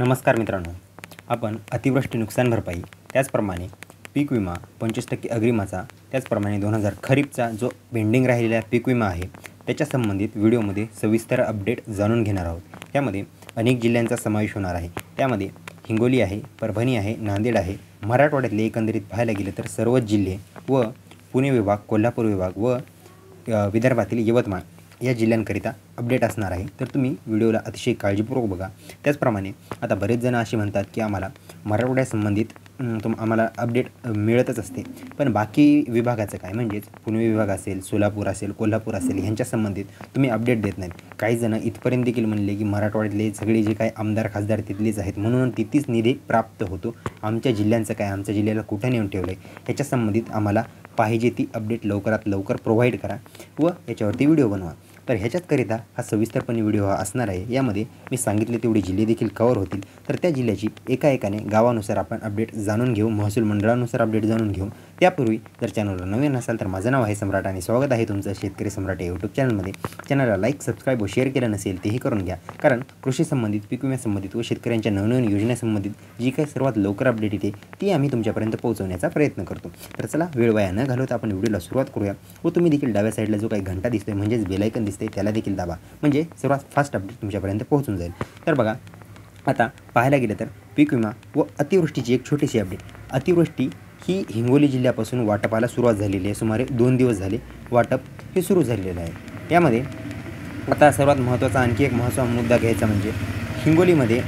नमस्कार मित्रांनो, आपण अतिवृष्टी नुकसान भरपाई, त्याचप्रमाणे पीक विमा 25% अग्रिमाचा, त्याचप्रमाणे 2000 खरीपचा जो पेंडिंग राहिलेला पीक विमा आहे त्याच्या संबंधित व्हिडिओमध्ये सविस्तर अपडेट जाणून घेणार आहोत. यामध्ये अनेक जिल्ह्यांचा समावेश होणार आहे. त्यामध्ये हिंगोली आहे, परभणी आहे, नांदेड आहे. मराठवाड्यातले एकंदरीत पाहायला गेलं तर सर्वच जिल्हे व पुणे विभाग, कोल्हापूर विभाग व विदर्भातील यवतमाळ या जिल्ह्यांकरिता अपडेट असणार आहे. तर तुम्ही व्हिडिओला अतिशय काळजीपूर्वक बघा. त्याचप्रमाणे आता बरेच जण असे म्हणतात की आम्हाला मराठवाड्यासंबंधित आम्हाला अपडेट मिळतच असते, पण बाकी विभागाचं काय, म्हणजेच पुणे विभाग असेल, सोलापूर असेल, कोल्हापूर असेल, ह्यांच्या संबंधित तुम्ही अपडेट देत नाहीत. काही जण इथपर्यंत देखील म्हणले की मराठवाड्यातले सगळे जे काही आमदार खासदार तिथलेच आहेत, म्हणून तिथेच निधी प्राप्त होतो. आमच्या जिल्ह्यांचं काय, आमच्या जिल्ह्याला कुठं नेऊन ठेवलं आहे, ह्याच्या संबंधित आम्हाला पाहिजे ती अपडेट लवकरात लवकर प्रोव्हाइड करा व याच्यावरती व्हिडिओ बनवा. तर ह्याच्याचकरिता हा सविस्तरपणे व्हिडिओ असणार आहे. यामध्ये मी सांगितले तेवढे जिल्हे देखील कवर होतील. तर त्या जिल्ह्याची एकाएकाने गावानुसार आपण अपडेट जाणून घेऊ, महसूल मंडळानुसार अपडेट जाणून घेऊ. त्यापूर्वी जर चॅनलला नवीन असाल तर माझं नाव आहे सम्राट आणि स्वागत आहे तुमचं शेतकरी सम्राट या यूट्यूब चॅनलमध्ये. चॅनलला लाईक, सबस्क्राईब व शेअर केलं नसेल तेही करून घ्या, कारण कृषी संबंधित, पीक विम्यासंबंधित व शेतकऱ्यांच्या नवनवीन योजनेसंबंधित जी काही सर्वात लवकर अपडेट येते ती आम्ही तुमच्यापर्यंत पोहोचवण्याचा प्रयत्न करतो. तर चला वेळ वाया न घालवता आपण व्हिडिओला सुरुवात करूया. व तुम्ही देखील डाव्या साईडला जो काही घंटा दिसतोय म्हणजेच बेल आयकन दिसते त्याला देखील दाबा, म्हणजे सर्वात फास्ट अपडेट तुमच्यापर्यंत पोहोचून जाईल. तर बघा, आता पाहायला गेलं तर पीक विमा व अतिवृष्टीची एक छोटीशी अपडेट. अतिवृष्टी ही हिंगोली जिल्ह्यापासून वाटपाला सुरुवात झालेली आहे. सुमारे 2 दिवस झाले वाटप हे सुरू झालेलं आहे. यामध्ये आता सर्वात महत्त्वाचा आणखी एक महत्त्वाचा मुद्दा घ्यायचा म्हणजे हिंगोलीमध्ये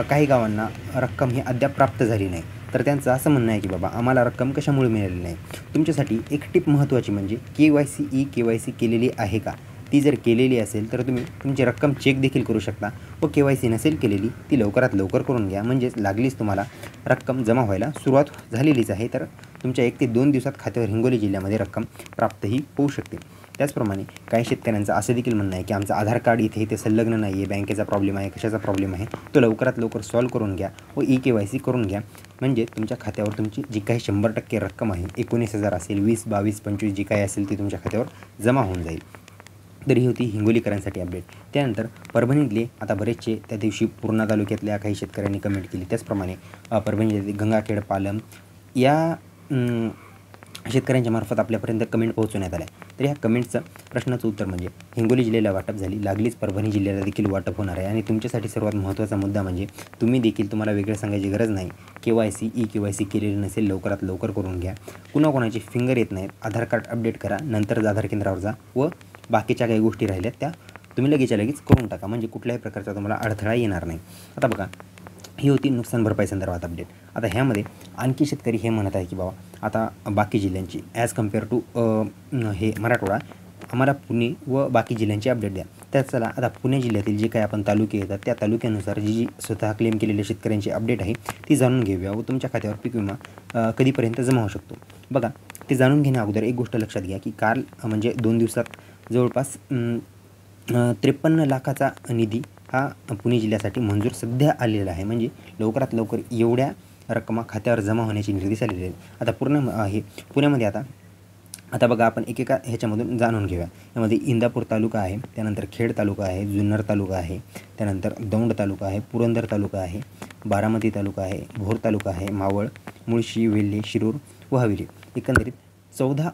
काही गावांना रक्कम ही अद्याप प्राप्त झाली नाही. तर त्यांचं असं म्हणणं आहे की बाबा आम्हाला रक्कम कशामुळे मिळाली नाही. तुमच्यासाठी एक टिप महत्त्वाची म्हणजे KYC KYC केलेली आहे का. ती जर केलेली असेल तर तुम्ही तुमची रक्कम चेक देखील करू शकता व KYC नसेल केलेली ती लवकरात लवकर करून घ्या, म्हणजेच लागलीच तुम्हाला रक्कम जमा व्हायला सुरुवात झालेलीच आहे. तर तुमच्या 1 ते 2 दिवसात खात्यावर हिंगोली जिल्ह्यामध्ये रक्कम प्राप्तही होऊ शकते. त्याचप्रमाणे काही शेतकऱ्यांचं असं देखील म्हणणं आहे की आमचं आधार कार्ड इथे संलग्न नाही आहे, बँकेचा प्रॉब्लेम आहे, कशाचा प्रॉब्लेम आहे, तो लवकरात लवकर सॉल्व करून घ्या व KYC करून घ्या, म्हणजे तुमच्या खात्यावर तुमची जी काही 100% रक्कम आहे, 19,000 असेल, 20, 22, 25 जी काही असेल ती तुमच्या खात्यावर जमा होऊन जाईल. तर ही होती हिंगोलीकरांसाठी अपडेट. त्यानंतर परभणीतले आता बरेचसे त्या दिवशी पूर्णा तालुक्यातल्या काही शेतकऱ्यांनी कमेंट केली. त्याचप्रमाणे परभणी गंगाखेड, पालम या शेतकऱ्यांच्या मार्फत आपल्यापर्यंत कमेंट पोहोचवण्यात आल्या. तर ह्या कमेंटचं प्रश्नाचं उत्तर म्हणजे हिंगोली जिल्ह्याला वाटप झाली, लागलीच परभणी जिल्ह्याला देखील वाटप होणार आहे. आणि तुमच्यासाठी सर्वात महत्त्वाचा मुद्दा म्हणजे तुम्ही देखील, तुम्हाला वेगळं सांगायची गरज नाही, KYC KYC केलेलं नसेल लवकरात लवकर करून घ्या. कुणाकोणाचे फिंगर येत नाहीत, आधार कार्ड अपडेट करा, नंतर आधार केंद्रावर जा व बाकीच्या काही गोष्टी राहिल्यात त्या तुम्ही लगेचच्या लगेच करून टाका, म्हणजे कुठल्याही प्रकारचा तुम्हाला अडथळा येणार नाही. आता बघा, ही होती नुकसान भरपाई संदर्भात अपडेट. आता ह्यामध्ये आणखी शेतकरी हे म्हणत आहे की बाबा आता बाकी जिल्ह्यांची ॲज कम्पेअर टू हे मराठवाडा, आम्हाला पुणे व बाकी जिल्ह्यांची अपडेट द्या. तर चला, आता पुणे जिल्ह्यातील जे काही आपण तालुके येतात त्या तालुक्यानुसार जी स्वतः क्लेम केलेल्या शेतकऱ्यांची अपडेट आहे ती जाणून घेऊया व तुमच्या खात्यावर पीक विमा कधीपर्यंत जमा होऊ शकतो. बघा, ते जाणून घेण्या अगोदर एक गोष्ट लक्षात घ्या की काल म्हणजे 2 दिवसात जवळपास 53 लाखाचा निधी हा पुणे जिल्ह्यासाठी मंजूर सध्या आलेला आहे, म्हणजे लवकरात लवकर एवढ्या रक्कमा खात्यावर जमा होण्याचे निर्देश आलेले आहेत. आता पुण्यामध्ये आता बघा, आपण एकेका ह्याच्यामधून जाणून घेऊया. यामध्ये इंदापूर तालुका आहे, त्यानंतर खेड तालुका आहे, जुन्नर तालुका आहे, त्यानंतर दौंड तालुका आहे, पुरंदर तालुका आहे, बारामती तालुका आहे, भोर तालुका आहे, मावळ, मुळशी, वेल्हे, शिरूर व हवेली. एकंदरीत 14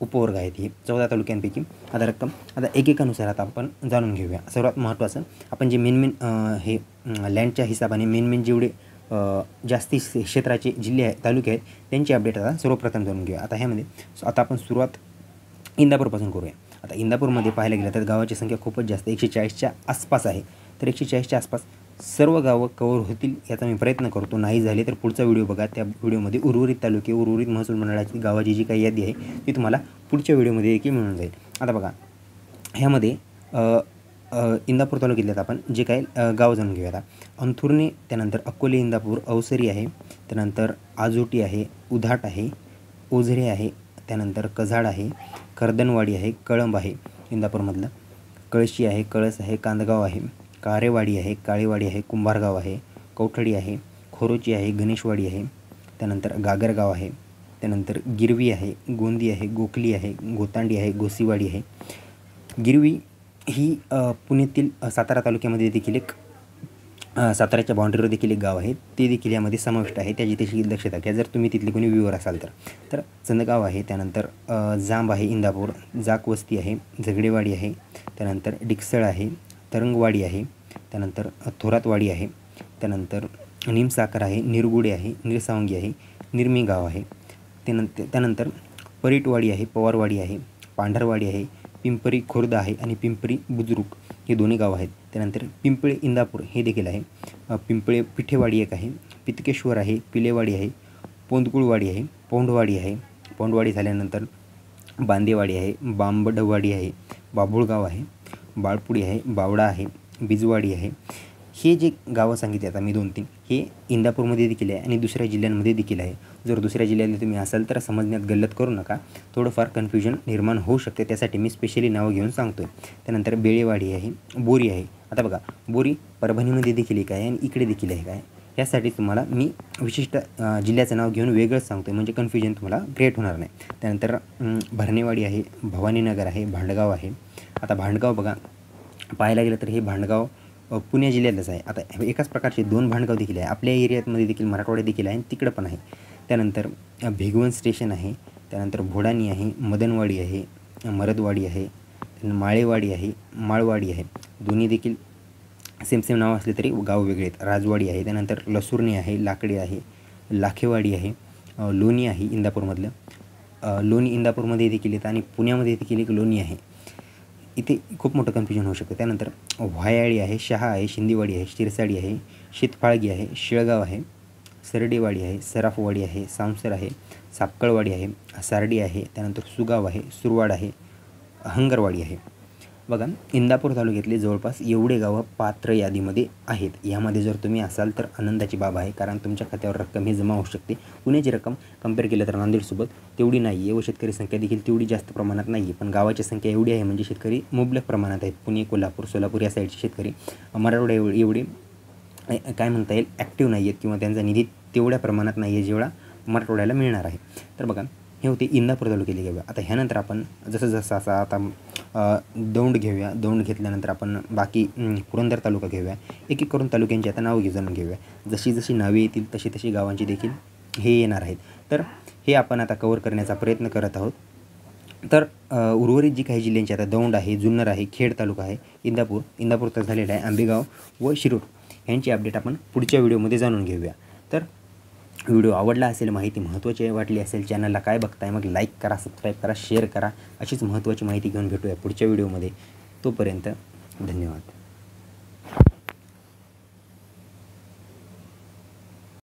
उपवर्ग आहेत. हे 14 तालुक्यांपैकी आता रक्कम आता एकेकानुसार आता आपण जाणून घेऊया. सर्वात महत्त्वाचं आपण जे मेन हे लँडच्या हिसाबाने मेन जेवढे जास्ती क्षेत्राचे जिल्हे आहेत, तालुके आहेत, त्यांची अपडेट आता सर्वप्रथम जाणून घेऊया. आता ह्यामध्ये आता आपण सुरुवात इंदापूरपासून करूया. आता इंदापूरमध्ये पाहायला गेलं तर गावाची संख्या खूपच जास्त 140च्या आसपास आहे. तर 140च्या आसपास सर्व गावं कवर होतील याचा मी प्रयत्न करतो. नाही झाले तर पुढचा व्हिडिओ बघा, त्या व्हिडिओमध्ये उर्वरित तालुके, उर्वरित महसूल मंडळाची गावाची जी काही यादी आहे ती तुम्हाला पुढच्या व्हिडिओमध्ये देखील मिळून जाईल. आता बघा, ह्यामध्ये इंदापूर तालुक्यात आपण जे काही गाव जाणून घेऊया. आता अंथुर्णे, त्यानंतर अकोले, इंदापूर, अवसरी आहे, त्यानंतर आजोटी आहे, उधाट आहे, ओझरे आहे, त्यानंतर कझाड आहे, कर्दनवाडी आहे, कळंब आहे इंदापूरमधलं, कळशी आहे, कळस आहे, कांदगाव आहे, कारेवाडी आहे, काळेवाडी आहे, कुंभारगाव आहे, कौठडी आहे, खोरोची आहे, गणेशवाडी आहे, त्यानंतर गागरगाव आहे, त्यानंतर गिरवी आहे, गोंदी आहे, गोखली आहे, गोतांडी आहे, गोसीवाडी आहे. गिरवी ही पुण्यातील सातारा तालुक्यामध्ये देखील एक साताऱ्याच्या बाउंड्रीवर देखील एक गाव आहे, ते देखील यामध्ये समाविष्ट आहे. त्याची तशी दक्षता घ्या जर तुम्ही तिथले कोणी व्ह्यूअर असाल तर चंदगाव आहे, त्यानंतर जांब आहे, इंदापूर, जाकवस्ती आहे, झगडेवाडी आहे, त्यानंतर डिकसळ आहे, तरंगवाडी आहे, त्यानंतर थोरातवाडी आहे, त्यानंतर निमसाकर आहे, निरगुडे आहे, निरसावंगी आहे, निर्मी गाव आहे, त्यानंतर परीटवाडी आहे, पवारवाडी आहे, पांढरवाडी आहे, पिंपरी खुर्द आहे आणि पिंपरी बुजुर्ग हे दोन्ही गाव आहेत. त्यानंतर पिंपळे इंदापूर हे देखील आहे. पिंपळे पिठेवाडी एक आहे, पितकेश्वर आहे, पिलेवाडी आहे, पोंदकुळवाडी आहे, पौंडवाडी आहे, पौंडवाडी झाल्यानंतर बांदेवाडी आहे, बांबडवाडी आहे, बाभुळगाव आहे, बाळपुडी आहे, बावडा आहे, बिजवाडी आहे. हे जे गावं सांगितले आता मी 2-3 हे इंदापूरमध्ये देखील आहे आणि दुसऱ्या जिल्ह्यांमध्ये देखील आहे. जर दुसऱ्या जिल्ह्यातले तुम्ही असाल तर समजण्यात गल्लत करू नका, थोडंफार कन्फ्युजन निर्माण होऊ शकते, त्यासाठी मी स्पेशली नावं घेऊन सांगतो आहे. त्यानंतर बेळेवाडी आहे, बोरी आहे. आता बघा बोरी परभणीमध्ये देखील एक आहे आणि इकडे देखील एक आहे. यासाठी तुम्हाला मी विशिष्ट जिल्ह्याचं नाव घेऊन वेगळंच सांगतो आहे, म्हणजे कन्फ्युजन तुम्हाला क्रिएट होणार नाही. त्यानंतर भरणेवाडी आहे, भवानीनगर आहे, भांडगाव आहे. आता भांडगाव बघा पाहायला गेलं तर हे भांडगाव पुणे जिल्ह्यातलंच आहे. आता एकाच प्रकारचे 2 भांडगाव देखील आहे, आपल्या एरियामध्ये देखील मराठवाड्यात देखील आहे आणि तिकडं पण आहे. त्यानंतर भिगवण स्टेशन आहे, त्यानंतर भोडानी आहे, मदनवाडी आहे, मरदवाडी आहे, माळेवाडी आहे, माळवाडी आहे. दोन्ही देखील सेम नाव असले तरी गाव वेगळे आहेत. राजवाडी आहे, त्यानंतर लसुर्णी आहे, लाकडी आहे, लाखेवाडी आहे, लोणी आहे इंदापूरमधलं. लोणी इंदापूरमध्ये देखील येतं आणि पुण्यामध्ये देखील एक लोणी आहे. इथे खूप मोठं कन्फ्युजन होऊ शकतं. त्यानंतर व्हायाळी आहे, शहा आहे, शिंदेवाडी आहे, शिरसाडी आहे, शीतफाळगी आहे, शेळगाव आहे, सरडेवाडी आहे, सराफवाडी आहे, सांवसर आहे, सापकळवाडी आहे, सारडी आहे, त्यानंतर सुगाव आहे, सुरवाड आहे, हंगरवाडी आहे. बघा इंदापूर तालुक्यातले जवळपास एवढे गावं पात्र यादीमध्ये आहेत. यामध्ये जर तुम्ही असाल तर आनंदाची बाब आहे, कारण तुमच्या खात्यावर रक्कम ही जमा होऊ शकते. पुण्याची रक्कम कंपेअर केलं तर नांदेडसोबत तेवढी नाही आहे व शेतकरी संख्या देखील तेवढी जास्त प्रमाणात नाही आहे, पण गावाची संख्या एवढी आहे म्हणजे शेतकरी मुबलक प्रमाणात आहेत. पुणे, कोल्हापूर, सोलापूर या साईडचे शेतकरी मराठवाड्या एवढे काय म्हणता येईल ॲक्टिव्ह नाही आहेत किंवा त्यांचा निधी तेवढ्या प्रमाणात नाही आहे जेवढा मराठवाड्याला मिळणार आहे. तर बघा हे होते इंदापूर तालुक्यातले गावं. आता ह्यानंतर आपण जसं आता दौंड घेऊया. दौंड घेतल्यानंतर आपण बाकी पुरंदर तालुका घेऊया. एक करून तालुक्यांची आता नावं जाणून घेऊया. जशी नावे येतील तशी गावांची देखील हे येणार आहेत. तर हे आपण आता कव्हर करण्याचा प्रयत्न करत आहोत. तर उर्वरित जी काही जिल्ह्यांची आता दौंड आहे, जुन्नर आहे, खेड तालुका आहे, इंदापूर तर झालेला आहे, आंबेगाव व शिरूर यांची अपडेट आपण पुढच्या व्हिडिओमध्ये जाणून घेऊया. तर व्हिडिओ आवडला असेल, माहिती महत्त्वाची वाटली असेल, चॅनलला काय बघताय मग लाईक करा, सबस्क्राईब करा, शेअर करा. अशीच महत्त्वाची माहिती घेऊन भेटूया पुढच्या व्हिडिओमध्ये. तोपर्यंत धन्यवाद.